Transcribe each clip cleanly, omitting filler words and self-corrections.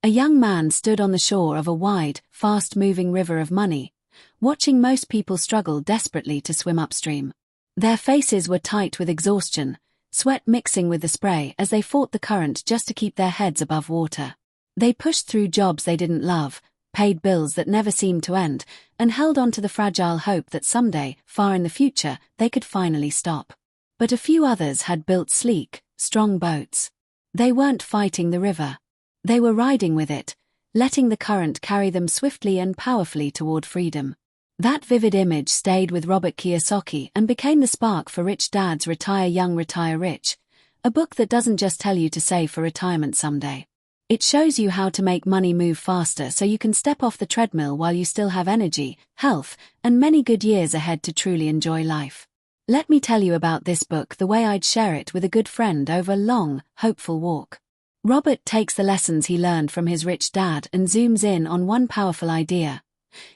A young man stood on the shore of a wide, fast-moving river of money, watching most people struggle desperately to swim upstream. Their faces were tight with exhaustion, sweat mixing with the spray as they fought the current just to keep their heads above water. They pushed through jobs they didn't love, paid bills that never seemed to end, and held on to the fragile hope that someday, far in the future, they could finally stop. But a few others had built sleek, strong boats. They weren't fighting the river. They were riding with it, letting the current carry them swiftly and powerfully toward freedom. That vivid image stayed with Robert Kiyosaki and became the spark for Rich Dad's Retire Young, Retire Rich, a book that doesn't just tell you to save for retirement someday. It shows you how to make money move faster so you can step off the treadmill while you still have energy, health, and many good years ahead to truly enjoy life. Let me tell you about this book the way I'd share it with a good friend over a long, hopeful walk. Robert takes the lessons he learned from his rich dad and zooms in on one powerful idea.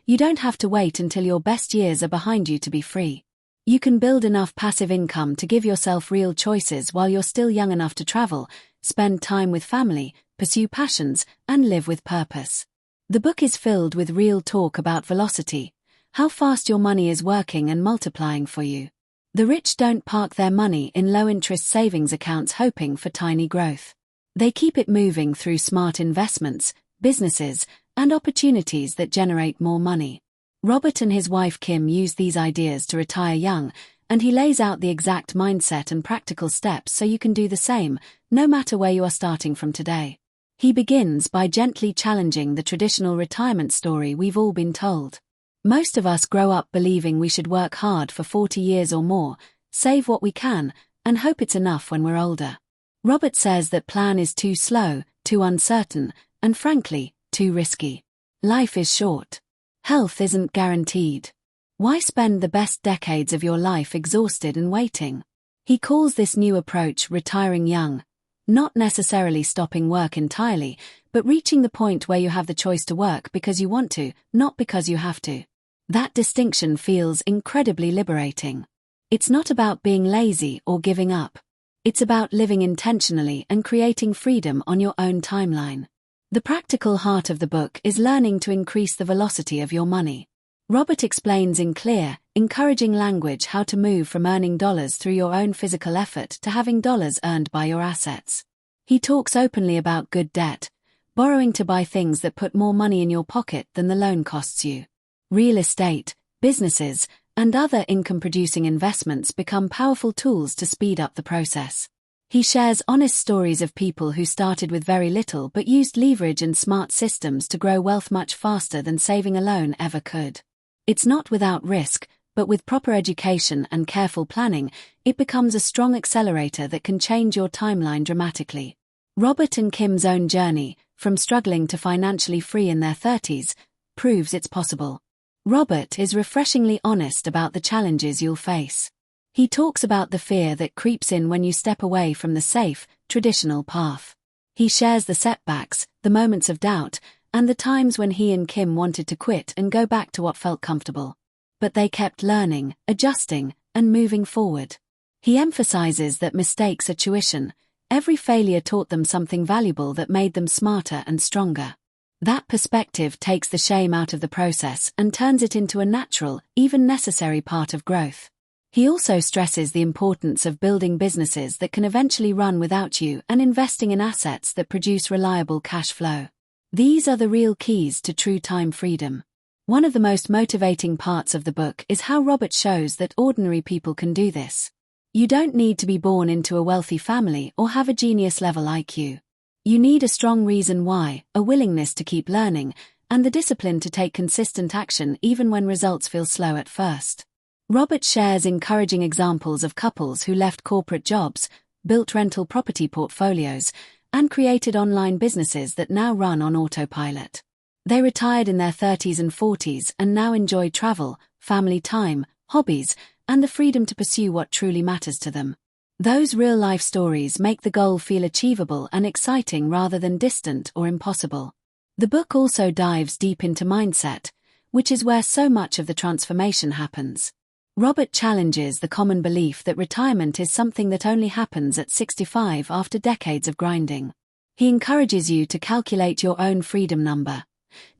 You don't have to wait until your best years are behind you to be free. You can build enough passive income to give yourself real choices while you're still young enough to travel, spend time with family, pursue passions, and live with purpose. The book is filled with real talk about velocity, how fast your money is working and multiplying for you. The rich don't park their money in low-interest savings accounts hoping for tiny growth. They keep it moving through smart investments, businesses, and opportunities that generate more money. Robert and his wife Kim use these ideas to retire young, and he lays out the exact mindset and practical steps so you can do the same, no matter where you are starting from today. He begins by gently challenging the traditional retirement story we've all been told. Most of us grow up believing we should work hard for 40 years or more, save what we can, and hope it's enough when we're older. Robert says that plan is too slow, too uncertain, and frankly, too risky. Life is short. Health isn't guaranteed. Why spend the best decades of your life exhausted and waiting? He calls this new approach retiring young, not necessarily stopping work entirely, but reaching the point where you have the choice to work because you want to, not because you have to. That distinction feels incredibly liberating. It's not about being lazy or giving up. It's about living intentionally and creating freedom on your own timeline. The practical heart of the book is learning to increase the velocity of your money. Robert explains in clear, encouraging language how to move from earning dollars through your own physical effort to having dollars earned by your assets. He talks openly about good debt, borrowing to buy things that put more money in your pocket than the loan costs you. Real estate, businesses, and other income-producing investments become powerful tools to speed up the process. He shares honest stories of people who started with very little but used leverage and smart systems to grow wealth much faster than saving alone ever could. It's not without risk, but with proper education and careful planning, it becomes a strong accelerator that can change your timeline dramatically. Robert and Kim's own journey, from struggling to financially free in their 30s, proves it's possible. Robert is refreshingly honest about the challenges you'll face. He talks about the fear that creeps in when you step away from the safe, traditional path. He shares the setbacks, the moments of doubt, and the times when he and Kim wanted to quit and go back to what felt comfortable. But they kept learning, adjusting, and moving forward. He emphasizes that mistakes are tuition. Every failure taught them something valuable that made them smarter and stronger. That perspective takes the shame out of the process and turns it into a natural, even necessary part of growth. He also stresses the importance of building businesses that can eventually run without you and investing in assets that produce reliable cash flow. These are the real keys to true time freedom. One of the most motivating parts of the book is how Robert shows that ordinary people can do this. You don't need to be born into a wealthy family or have a genius-level IQ. You need a strong reason why, a willingness to keep learning, and the discipline to take consistent action even when results feel slow at first. Robert shares encouraging examples of couples who left corporate jobs, built rental property portfolios, and created online businesses that now run on autopilot. They retired in their 30s and 40s and now enjoy travel, family time, hobbies, and the freedom to pursue what truly matters to them. Those real-life stories make the goal feel achievable and exciting rather than distant or impossible. The book also dives deep into mindset, which is where so much of the transformation happens. Robert challenges the common belief that retirement is something that only happens at 65 after decades of grinding. He encourages you to calculate your own freedom number,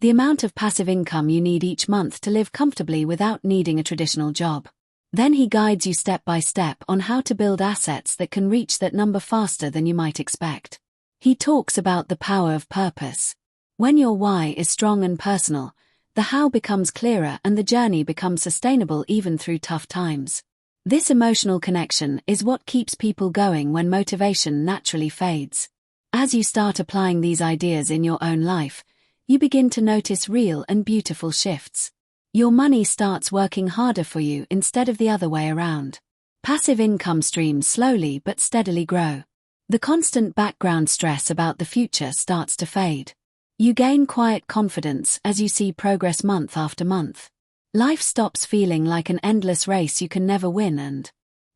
the amount of passive income you need each month to live comfortably without needing a traditional job. Then he guides you step by step on how to build assets that can reach that number faster than you might expect. He talks about the power of purpose. When your why is strong and personal, the how becomes clearer and the journey becomes sustainable even through tough times. This emotional connection is what keeps people going when motivation naturally fades. As you start applying these ideas in your own life, you begin to notice real and beautiful shifts. Your money starts working harder for you instead of the other way around. Passive income streams slowly but steadily grow. The constant background stress about the future starts to fade. You gain quiet confidence as you see progress month after month. Life stops feeling like an endless race you can never win and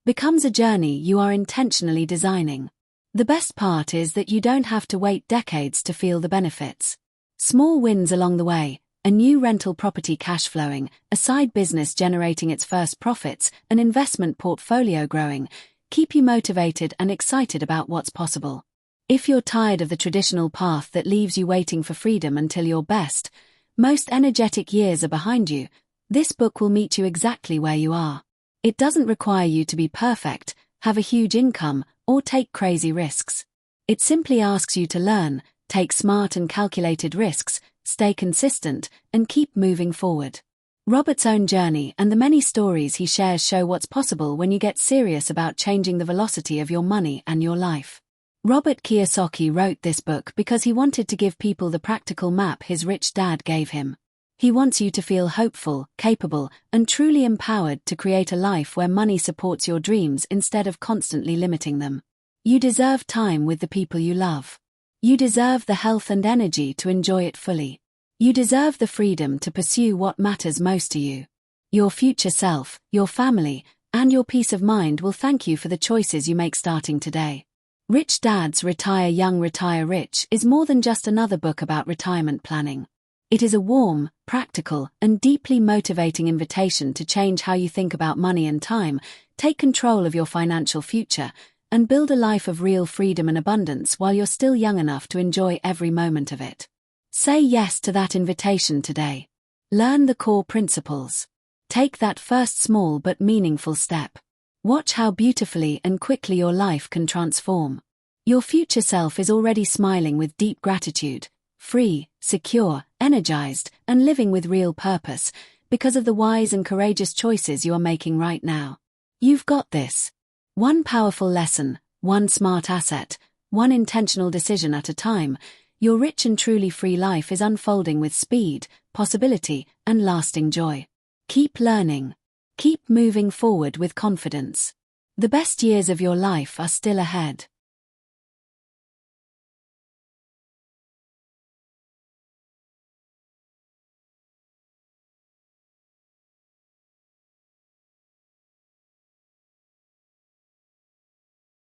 becomes a journey you are intentionally designing. The best part is that you don't have to wait decades to feel the benefits. Small wins along the way, a new rental property cash flowing, a side business generating its first profits, an investment portfolio growing, keep you motivated and excited about what's possible. If you're tired of the traditional path that leaves you waiting for freedom until your best, most energetic years are behind you, this book will meet you exactly where you are. It doesn't require you to be perfect, have a huge income, or take crazy risks. It simply asks you to learn, take smart and calculated risks, stay consistent, and keep moving forward. Robert's own journey and the many stories he shares show what's possible when you get serious about changing the velocity of your money and your life. Robert Kiyosaki wrote this book because he wanted to give people the practical map his rich dad gave him. He wants you to feel hopeful, capable, and truly empowered to create a life where money supports your dreams instead of constantly limiting them. You deserve time with the people you love. You deserve the health and energy to enjoy it fully. You deserve the freedom to pursue what matters most to you. Your future self, your family, and your peace of mind will thank you for the choices you make starting today. Rich Dads Retire Young Retire Rich is more than just another book about retirement planning. It is a warm, practical, and deeply motivating invitation to change how you think about money and time, take control of your financial future, and build a life of real freedom and abundance while you're still young enough to enjoy every moment of it. Say yes to that invitation today. Learn the core principles. Take that first small but meaningful step. Watch how beautifully and quickly your life can transform. Your future self is already smiling with deep gratitude, free, secure, energized, and living with real purpose because of the wise and courageous choices you are making right now. You've got this. One powerful lesson, one smart asset, one intentional decision at a time, your rich and truly free life is unfolding with speed, possibility, and lasting joy. Keep learning. Keep moving forward with confidence. The best years of your life are still ahead.